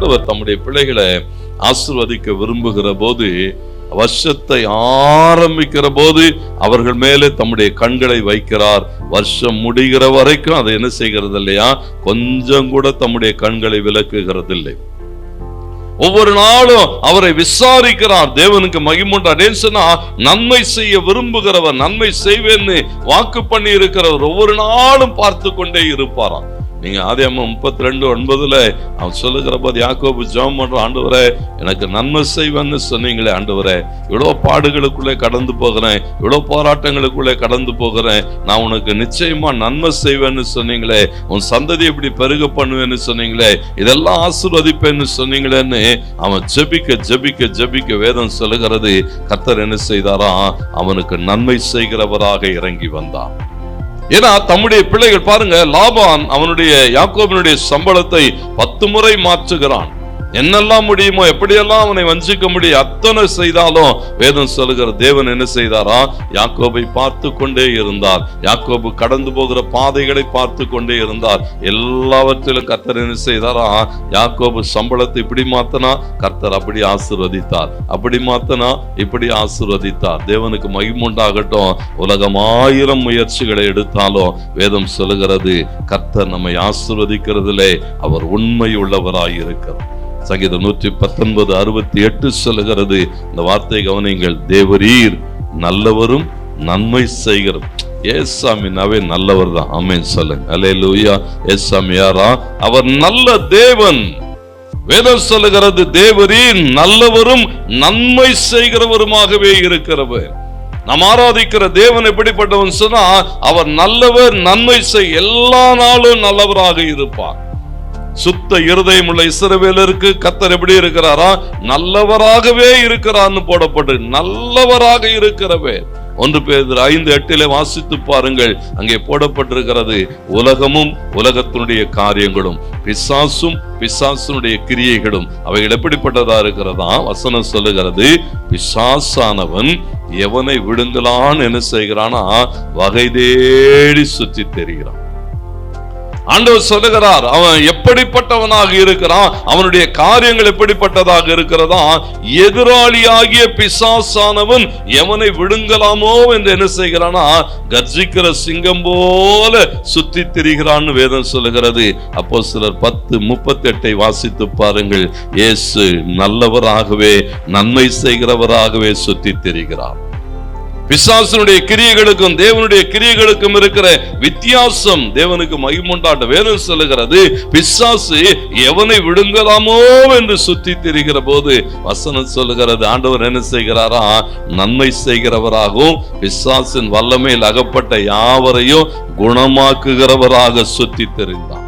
ஆண்டவர் தம்முடைய பிள்ளைகளை ஆசீர்வதிக்க விரும்புகிற போது, வருஷத்தை ஆரம்பிக்கிற போது அவர்கள் மேலே தம்முடைய கண்களை வைக்கிறார். வருஷம் முடிகிற வரைக்கும் அதை என்ன செய்கிறது இல்லையா, கொஞ்சம் கூட தம்முடைய கண்களை விலக்குகிறது இல்லை. ஒவ்வொரு நாளும் அவரை விசாரிக்கிறார். தேவனுக்கு மகிமுண்டான்னு சொன்னா, நன்மை செய்ய விரும்புகிறவர், நன்மை செய்வேன்னு வாக்கு பண்ணி இருக்கிறவர் ஒவ்வொரு நாளும் பார்த்து கொண்டே இருப்பாராம். நீங்க ஆதியாகமம் 32:9 அவன் சொல்லுகிற போது யாக்கோபு ஜெபம் பண்றான், ஆண்டவரே எனக்கு நன்மை செய்வேன்னு சொன்னீங்களே ஆண்டவரே, இவ்வளவு பாடுகளுக்குள்ளே கடந்து போகிறேன், இவ்வளவு போராட்டங்களுக்குள்ளே கடந்து போகிறேன், நான் உனக்கு நிச்சயமா நன்மை செய்வேன்னு சொன்னீங்களே, உன் சந்ததி எப்படி பெருக பண்ணுவேன்னு சொன்னீங்களே, இதெல்லாம் ஆசீர்வதிப்பேன்னு சொன்னீங்களேன்னு அவன் ஜெபிக்க ஜெபிக்க ஜெபிக்க வேதம் சொல்லுகிறது, கர்த்தர் என்ன செய்தாரா, அவனுக்கு நன்மை செய்கிறவராக இறங்கி வந்தான். ஏன்னா தம்முடைய பிள்ளைகள் பாருங்க, லாபான் அவனுடைய யாக்கோபினுடைய சம்பளத்தை 10 முறை மாற்றுகிறான். என்னெல்லாம் முடியுமோ, எப்படியெல்லாம் அவனை வஞ்சிக்க முடியும், அத்தனை செய்தாலும் வேதம் சொல்லுகிற தேவன் என்ன செய்தாரா, யாக்கோபை பார்த்து கொண்டே இருந்தார். யாக்கோபு கடந்து போகிற பாதைகளை பார்த்து கொண்டே இருந்தார். எல்லாவற்றிலும் கர்த்தர் என்ன செய்தாரா, யாக்கோபு சம்பளத்தை இப்படி மாத்தனா கர்த்தர் அப்படி ஆசீர்வதித்தார், அப்படி மாத்தனா இப்படி ஆசீர்வதித்தார். தேவனுக்கு மகிமுண்டாகட்டும். உலகம் 1000 முயற்சிகளை எடுத்தாலும் வேதம் சொல்லுகிறது, கர்த்தர் நம்மை ஆசீர்வதிக்கிறதிலே அவர் உண்மை உள்ளவராய் இருக்கிறார். சங்கீதம் 119:68 சொல்லுகிறது, இந்த வார்த்தை கவனிங்கள், தேவரீர் நல்லவரும் நன்மை செய்கிறோம். ஏசாமினாவே நல்லவர் தான். ஆமென் சொல்லுங்க. அல்லேலூயா. ஏசாமி யாரா, அவர் நல்ல தேவன். வேதம் சொல்லுகிறது, தேவரீர் நல்லவரும் நன்மை செய்கிறவருமாகவே இருக்கிறவர். நாம் ஆராதிக்கிற தேவன் எப்படிப்பட்டவன் சொன்னா, அவர் நல்லவர், நன்மை செய், எல்லா நாளும் நல்லவராக இருப்பார். சுத்த இருதயம் உள்ள இஸ்ரவேலருக்கு கர்த்தர் எப்படி இருக்கிறாரா, நல்லவராகவே இருக்கிறார்னு போடப்பட்டு, நல்லவராக இருக்கிறவே. 1 பேதுரு 5:8 வாசித்து பாருங்கள், அங்கே போடப்பட்டிருக்கிறது, உலகமும் உலகத்தினுடைய காரியங்களும் பிசாசும் பிசாசுனுடைய கிரியைகளும் அவைகள் எப்படிப்பட்டதா இருக்கிறதா. வசனம் சொல்லுகிறது, பிசாசானவன் எவனை விடுங்களான்னு என்ன செய்கிறானா, வகை தேடி சுற்றி தெரிகிறான். ஆண்டவர் சொல்லுகிறார், அவன் எப்படிப்பட்டவனாக இருக்கிறான், அவனுடைய காரியங்கள் எப்படிப்பட்டதாக இருக்கிறதா, எதிராளியாகிய பிசாசானவன் எவனை விடுங்கலாமோ என்று என்ன செய்கிறானா, கர்ஜிக்கிற சிங்கம் போல சுற்றி திரிகிறான்னு வேதம் சொல்லுகிறது. அப்போஸ்தலர் 10:38 வாசித்து பாருங்கள். இயேசு நல்லவராகவே நன்மை செய்கிறவராகவே சுற்றி திரிகிறார். பிசாசனுடைய கிரியைகளுக்கும் தேவனுடைய கிரியைகளுக்கும் இருக்கிற வித்தியாசம் தேவனுக்கு மகிமுண்டாட்ட வேதம் சொல்லுகிறது, பிசாசு எவனை விடுங்கலாமோ என்று சுற்றி திரிகிற போது வசனம் சொல்லுகிறது, ஆண்டவர் என்ன செய்கிறாரா, நன்மை செய்கிறவராகவும் பிசாசின் வல்லமையில் அகப்பட்ட யாவரையும் குணமாக்குகிறவராக சுற்றி திரிந்தார்.